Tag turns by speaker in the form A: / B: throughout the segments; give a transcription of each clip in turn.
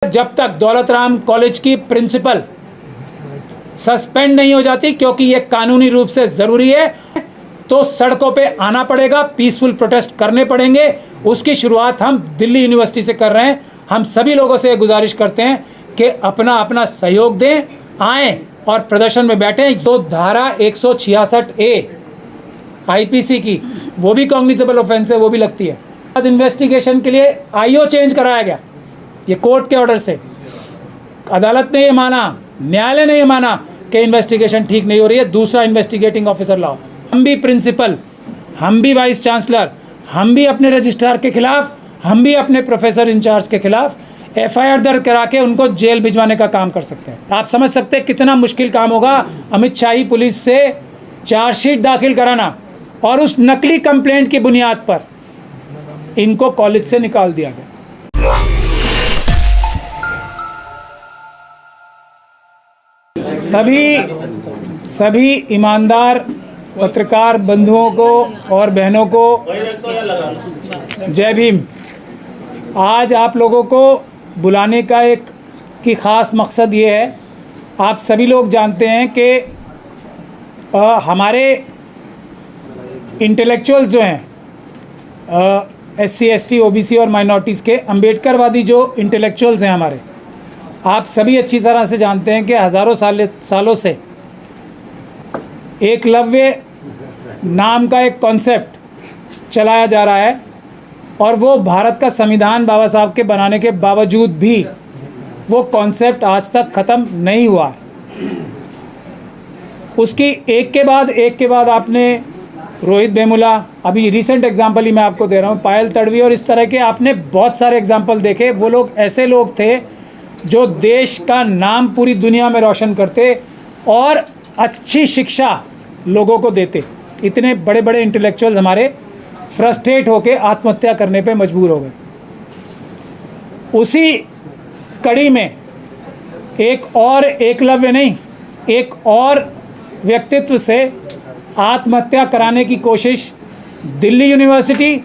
A: जब तक दौलत राम कॉलेज की प्रिंसिपल सस्पेंड नहीं हो जाती, क्योंकि ये कानूनी रूप से ज़रूरी है, तो सड़कों पे आना पड़ेगा, पीसफुल प्रोटेस्ट करने पड़ेंगे। उसकी शुरुआत हम दिल्ली यूनिवर्सिटी से कर रहे हैं। हम सभी लोगों से गुजारिश करते हैं कि अपना अपना सहयोग दें, आएँ और प्रदर्शन में बैठें। तो धारा 166A आईपीसी की, वो भी कॉग्निजेबल ऑफेंस है, वो भी लगती है। इन्वेस्टिगेशन के लिए आईओ चेंज कराया गया, ये कोर्ट के ऑर्डर से। अदालत ने ये माना, न्यायालय ने ये माना कि इन्वेस्टिगेशन ठीक नहीं हो रही है, दूसरा इन्वेस्टिगेटिंग ऑफिसर लाओ। हम भी प्रिंसिपल, हम भी वाइस चांसलर, हम भी अपने रजिस्ट्रार के खिलाफ, हम भी अपने प्रोफेसर इंचार्ज के खिलाफ एफआईआर दर्ज करा के उनको जेल भिजवाने का काम कर सकते हैं। आप समझ सकते हैं कितना मुश्किल काम होगा अमित शाही पुलिस से चार्जशीट दाखिल कराना, और उस नकली कंप्लेंट की बुनियाद पर इनको कॉलेज से निकाल दिया गया। सभी ईमानदार पत्रकार बंधुओं को और बहनों को जय भीम। आज आप लोगों को बुलाने का एक ख़ास मकसद ये है, आप सभी लोग जानते हैं कि हमारे इंटेलेक्चुअल्स जो हैं SC ST OBC और माइनॉरिटीज़ के अम्बेडकरवादी जो इंटेलेक्चुअल्स हैं हमारे, आप सभी अच्छी तरह से जानते हैं कि हज़ारों सालों से एकलव्य नाम का एक कॉन्सेप्ट चलाया जा रहा है, और वो भारत का संविधान बाबा साहब के बनाने के बावजूद भी वो कॉन्सेप्ट आज तक ख़त्म नहीं हुआ। उसकी एक के बाद आपने रोहित वेमुला, अभी रिसेंट एग्जांपल ही मैं आपको दे रहा हूँ, पायल तड़वी, और इस तरह के आपने बहुत सारे एग्जांपल देखे। वो लोग ऐसे लोग थे जो देश का नाम पूरी दुनिया में रोशन करते और अच्छी शिक्षा लोगों को देते। इतने बड़े बड़े इंटेलेक्चुअल्स हमारे फ्रस्ट्रेट होकर आत्महत्या करने पे मजबूर हो गए। उसी कड़ी में एक और एकलव्य नहीं, एक और व्यक्तित्व से आत्महत्या कराने की कोशिश दिल्ली यूनिवर्सिटी,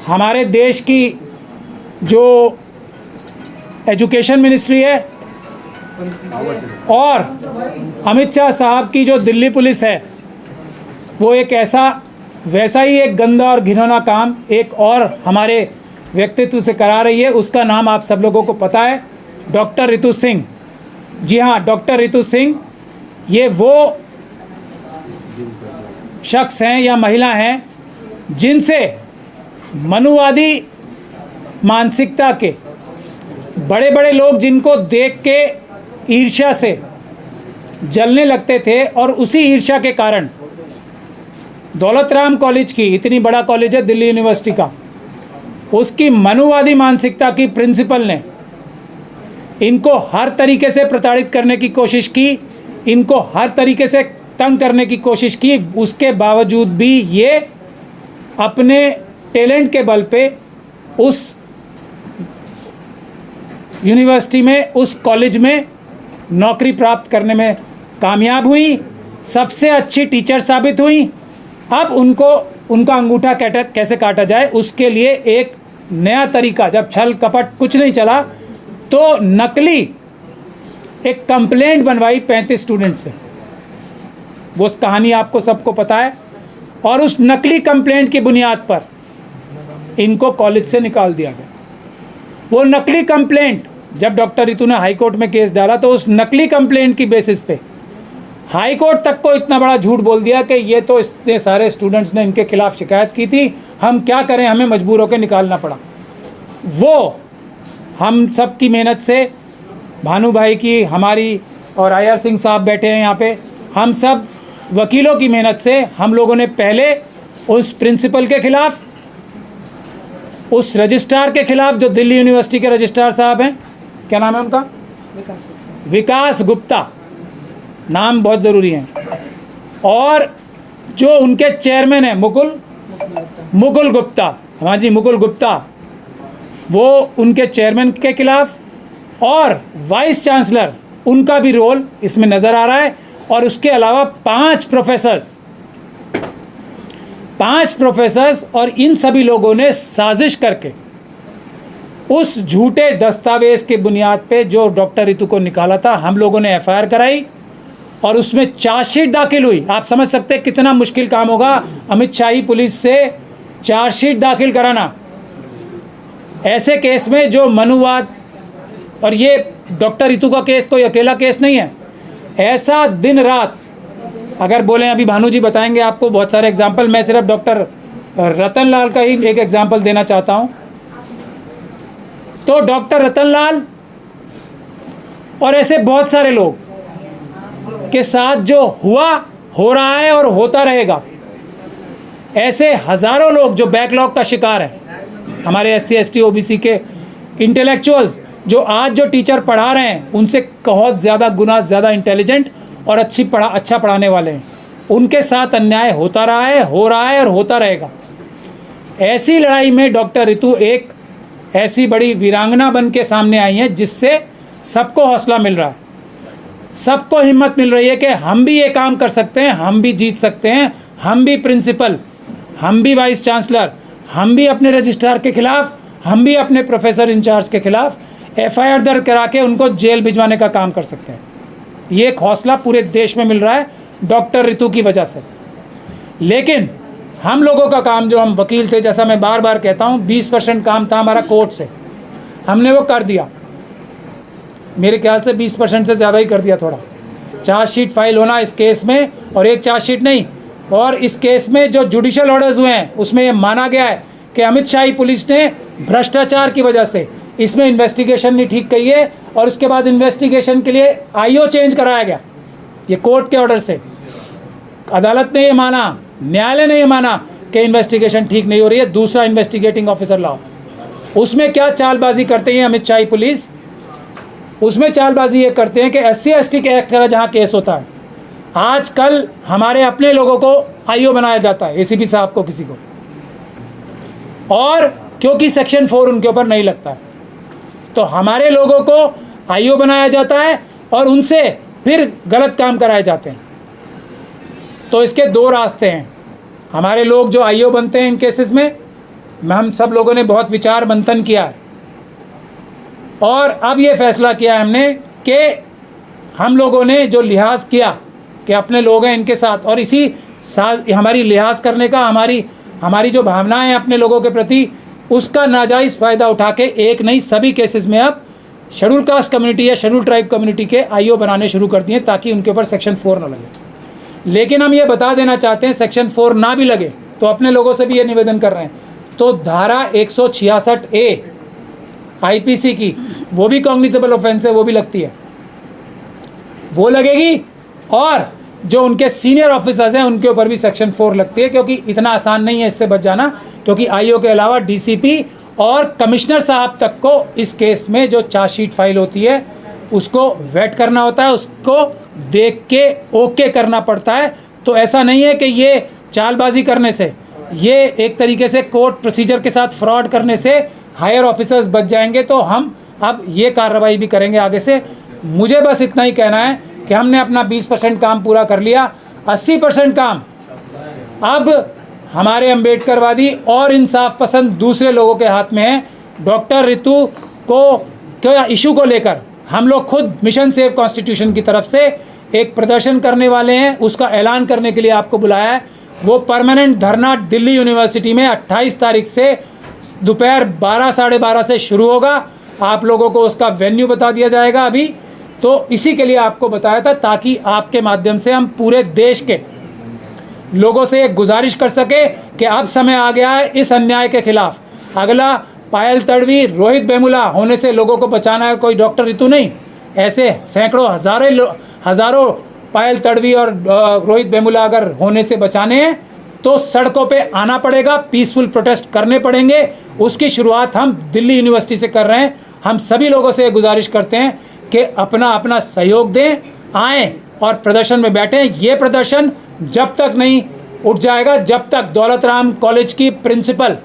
A: हमारे देश की जो एजुकेशन मिनिस्ट्री है, और अमित शाह साहब की जो दिल्ली पुलिस है, वो एक वैसा ही एक गंदा और घिनौना काम एक और हमारे व्यक्तित्व से करा रही है। उसका नाम आप सब लोगों को पता है, डॉक्टर रितु सिंह। जी हाँ, डॉक्टर रितु सिंह, ये वो शख्स हैं या महिला हैं जिनसे मनुवादी मानसिकता के बड़े बड़े लोग, जिनको देख के ईर्ष्या से जलने लगते थे, और उसी ईर्ष्या के कारण दौलत राम कॉलेज की, इतनी बड़ा कॉलेज है दिल्ली यूनिवर्सिटी का, उसकी मनुवादी मानसिकता की प्रिंसिपल ने इनको हर तरीके से प्रताड़ित करने की कोशिश की, इनको हर तरीके से तंग करने की कोशिश की। उसके बावजूद भी ये अपने टैलेंट के बल पे उस यूनिवर्सिटी में, उस कॉलेज में नौकरी प्राप्त करने में कामयाब हुई, सबसे अच्छी टीचर साबित हुई। अब उनको उनका अंगूठा कैसे काटा जाए, उसके लिए एक नया तरीका, जब छल कपट कुछ नहीं चला तो नकली एक कंप्लेंट बनवाई 35 स्टूडेंट से। वो कहानी आपको सबको पता है, और उस नकली कंप्लेंट की बुनियाद पर इनको कॉलेज से निकाल दिया गया। वो नकली कंप्लेंट, जब डॉक्टर रितु ने हाई कोर्ट में केस डाला, तो उस नकली कंप्लेंट की बेसिस पे हाई कोर्ट तक को इतना बड़ा झूठ बोल दिया कि ये तो इतने सारे स्टूडेंट्स ने इनके खिलाफ शिकायत की थी, हम क्या करें, हमें मजबूर होकर निकालना पड़ा। वो हम सब की मेहनत से, भानु भाई की, हमारी, और IR सिंह साहब बैठे हैं यहाँ पे, हम सब वकीलों की मेहनत से हम लोगों ने पहले उस प्रिंसिपल के खिलाफ, उस रजिस्ट्रार के खिलाफ, जो दिल्ली यूनिवर्सिटी के रजिस्ट्रार साहब हैं, क्या नाम है उनका, विकास गुप्ता, नाम बहुत ज़रूरी है, और जो उनके चेयरमैन हैं मुकुल गुप्ता, हाँ जी मुकुल गुप्ता, वो उनके चेयरमैन के खिलाफ, और वाइस चांसलर, उनका भी रोल इसमें नज़र आ रहा है। और उसके अलावा 5 प्रोफेसर्स, और इन सभी लोगों ने साजिश करके उस झूठे दस्तावेज के बुनियाद पे जो डॉक्टर रितु को निकाला था, हम लोगों ने एफआईआर कराई और उसमें चार्जशीट दाखिल हुई। आप समझ सकते हैं कितना मुश्किल काम होगा अमित शाही पुलिस से चार्जशीट दाखिल कराना ऐसे केस में जो मनुवाद, और ये डॉक्टर रितु का केस कोई अकेला केस नहीं है। ऐसा दिन रात अगर बोलें, अभी भानु जी बताएंगे आपको बहुत सारे एग्जाम्पल, मैं सिर्फ डॉक्टर रतन लाल का ही एक एग्जाम्पल देना चाहता हूँ। तो डॉक्टर रतन लाल और ऐसे बहुत सारे लोग के साथ जो हुआ, हो रहा है और होता रहेगा, ऐसे हजारों लोग जो बैकलॉग का शिकार है, हमारे SC ST OBC के इंटेलेक्चुअल्स जो आज जो टीचर पढ़ा रहे हैं उनसे बहुत ज़्यादा गुना ज़्यादा इंटेलिजेंट और अच्छा पढ़ाने वाले हैं, उनके साथ अन्याय होता रहा है, हो रहा है और होता रहेगा। ऐसी लड़ाई में डॉक्टर रितु एक ऐसी बड़ी वीरांगना बन के सामने आई हैं जिससे सबको हौसला मिल रहा है, सबको हिम्मत मिल रही है कि हम भी ये काम कर सकते हैं, हम भी जीत सकते हैं, हम भी प्रिंसिपल, हम भी वाइस चांसलर, हम भी अपने रजिस्ट्रार के खिलाफ, हम भी अपने प्रोफेसर इंचार्ज के खिलाफ FIR दर्ज करा के उनको जेल भिजवाने का काम कर सकते हैं। ये एक हौसला पूरे देश में मिल रहा है डॉक्टर रितु की वजह से। लेकिन हम लोगों का काम, जो हम वकील थे, जैसा मैं बार बार कहता हूँ, 20% काम था हमारा कोर्ट से, हमने वो कर दिया। मेरे ख्याल से 20% से ज़्यादा ही कर दिया थोड़ा। चार्जशीट फाइल होना इस केस में, और एक चार्जशीट नहीं, और इस केस में जो जुडिशियल ऑर्डर्स हुए हैं उसमें ये माना गया है कि अमित शाही पुलिस ने भ्रष्टाचार की वजह से इसमें इन्वेस्टिगेशन नहीं ठीक की है, और उसके बाद इन्वेस्टिगेशन के लिए IO चेंज कराया गया। ये कोर्ट के ऑर्डर से अदालत ने ये माना, न्यायालय ने ये माना कि इन्वेस्टिगेशन ठीक नहीं हो रही है, दूसरा इन्वेस्टिगेटिंग ऑफिसर लाओ। उसमें क्या चालबाजी करते हैं अमित शाही पुलिस, उसमें चालबाजी ये करते हैं कि SC ST के एक्ट का जहाँ केस होता है, आजकल हमारे अपने लोगों को IO बनाया जाता है, ACP साहब को, किसी को, और क्योंकि सेक्शन 4 उनके ऊपर नहीं लगता है तो हमारे लोगों को IO बनाया जाता है और उनसे फिर गलत काम कराए जाते हैं। तो इसके दो रास्ते हैं। हमारे लोग जो IO बनते हैं इन केसेस में, हम सब लोगों ने बहुत विचार मंथन किया है और अब ये फैसला किया है हमने कि हम लोगों ने जो लिहाज किया कि अपने लोग हैं इनके साथ, और इसी साथ हमारी लिहाज करने का, हमारी जो भावनाएं हैं अपने लोगों के प्रति, उसका नाजायज़ फ़ायदा उठा के एक नहीं सभी केसेस में अब शेड्यूल कास्ट कम्युनिटी या शेड्यूल ट्राइब कम्युनिटी के IO बनाने शुरू कर दिए ताकि उनके ऊपर सेक्शन 4 ना लगे। लेकिन हम ये बता देना चाहते हैं, सेक्शन 4 ना भी लगे तो अपने लोगों से भी ये निवेदन कर रहे हैं, तो धारा 166A IPC की, वो भी कॉग्निजेबल ऑफेंस है, वो भी लगती है, वो लगेगी, और जो उनके सीनियर ऑफिसर्स हैं उनके ऊपर भी सेक्शन 4 लगती है, क्योंकि इतना आसान नहीं है इससे बच जाना, क्योंकि IO के अलावा DCP और कमिश्नर साहब तक को इस केस में जो चार्जशीट फाइल होती है उसको वेट करना होता है, उसको देख के ओके करना पड़ता है। तो ऐसा नहीं है कि ये चालबाजी करने से, ये एक तरीके से कोर्ट प्रोसीजर के साथ फ्रॉड करने से हायर ऑफिसर्स बच जाएंगे। तो हम अब ये कार्रवाई भी करेंगे आगे से। मुझे बस इतना ही कहना है कि हमने अपना 20% काम पूरा कर लिया, 80% काम अब हमारे अम्बेडकरवादी और इंसाफ पसंद दूसरे लोगों के हाथ में है। डॉक्टर रितु को इशू को लेकर हम लोग खुद मिशन सेव कॉन्स्टिट्यूशन की तरफ से एक प्रदर्शन करने वाले हैं, उसका ऐलान करने के लिए आपको बुलाया है। वो परमानेंट धरना दिल्ली यूनिवर्सिटी में 28 तारीख से दोपहर 12 साढ़े 12 से शुरू होगा। आप लोगों को उसका वेन्यू बता दिया जाएगा अभी, तो इसी के लिए आपको बताया था ताकि आपके माध्यम से हम पूरे देश के लोगों से एक गुजारिश कर सके कि अब समय आ गया है इस अन्याय के खिलाफ। अगला पायल तड़वी, रोहित बेमुला होने से लोगों को बचाना है, कोई डॉक्टर रितु नहीं, ऐसे सैकड़ों हज़ारों पायल तड़वी और रोहित बेमुला अगर होने से बचाने हैं तो सड़कों पे आना पड़ेगा, पीसफुल प्रोटेस्ट करने पड़ेंगे। उसकी शुरुआत हम दिल्ली यूनिवर्सिटी से कर रहे हैं। हम सभी लोगों से गुजारिश करते हैं कि अपना अपना सहयोग दें, आएँ और प्रदर्शन में बैठें। ये प्रदर्शन जब तक नहीं उठ जाएगा, जब तक दौलत राम कॉलेज की प्रिंसिपल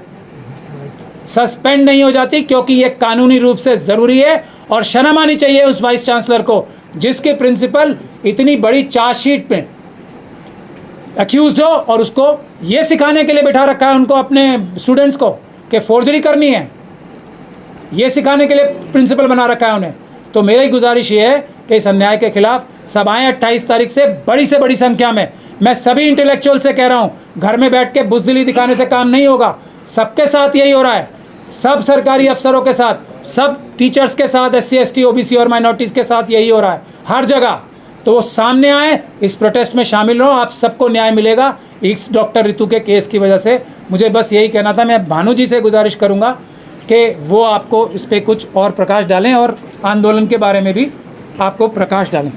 A: सस्पेंड नहीं हो जाती, क्योंकि ये कानूनी रूप से ज़रूरी है। और शर्म आनी चाहिए उस वाइस चांसलर को जिसके प्रिंसिपल इतनी बड़ी चार्जशीट में अक्यूज्ड हो और उसको ये सिखाने के लिए बैठा रखा है उनको, अपने स्टूडेंट्स को, कि फोर्जरी करनी है। ये सिखाने के लिए प्रिंसिपल बना रखा है उन्हें। तो मेरी गुजारिश ये है कि इस अन्याय के खिलाफ सब आएँ 28 तारीख से बड़ी संख्या में। मैं सभी इंटेलेक्चुअल से कह रहा हूँ, घर में बैठ के बुज़दिली दिखाने से काम नहीं होगा। सबके साथ यही हो रहा है, सब सरकारी अफसरों के साथ, सब टीचर्स के साथ, SC ST OBC और माइनॉरिटीज़ के साथ यही हो रहा है हर जगह। तो वो सामने आए, इस प्रोटेस्ट में शामिल हो, आप सबको न्याय मिलेगा इस डॉक्टर रितु के केस की वजह से। मुझे बस यही कहना था। मैं भानु जी से गुजारिश करूँगा कि वो आपको इस पर कुछ और प्रकाश डालें और आंदोलन के बारे में भी आपको प्रकाश डालें।